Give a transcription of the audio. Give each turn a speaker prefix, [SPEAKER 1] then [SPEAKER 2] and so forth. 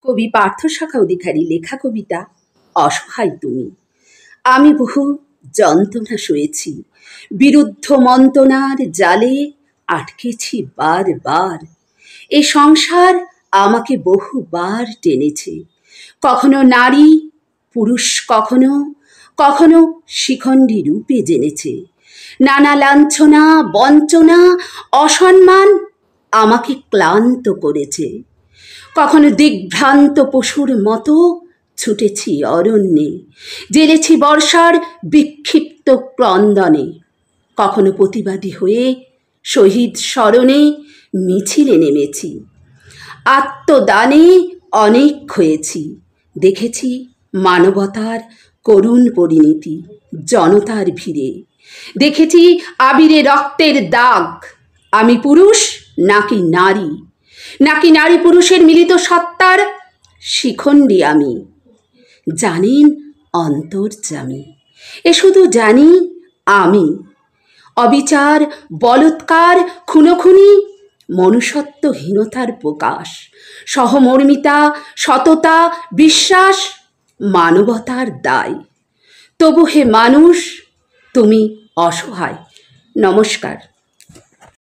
[SPEAKER 1] কবি পার্থশাখা অধিকারী লেখা কবিতা অসহায় তুমি। আমি বহু যন্ত্রণা সয়েছি, বিরুদ্ধ মন্ত্রণার জালে আটকেছি বারবার। এ সংসার আমাকে বহুবার টেনেছে, কখনো নারী পুরুষ, কখনো কখনো শিখণ্ডী রূপে জেনেছে। নানা লাঞ্ছনা, বঞ্চনা, অসম্মান আমাকে ক্লান্ত করেছে। কখনো দিগ্ভ্রান্ত পশুর মতো ছুটেছি অরণ্যে, জেলেছি বর্ষার বিক্ষিপ্ত ক্রন্দনে। কখনো প্রতিবাদী হয়ে শহীদ স্মরণে মিছিলে নেমেছি। আত্মদানে অনেক হয়েছি, দেখেছি মানবতার করুণ পরিণতি জনতার ভিড়ে। দেখেছি আবিরে রক্তের দাগ। আমি পুরুষ নাকি নারী, নাকি নারী পুরুষের মিলিত সত্তার শিখণ্ডী আমি। জানেন অন্তর্যামী, এ শুধু জানি আমি। অবিচার, বলৎকার, খুনোখুনি মনুষ্যত্বহীনতার প্রকাশ। সহমর্মিতা, সততা, বিশ্বাস মানবতার দায়। তবু হে মানুষ, তুমি অসহায়। নমস্কার।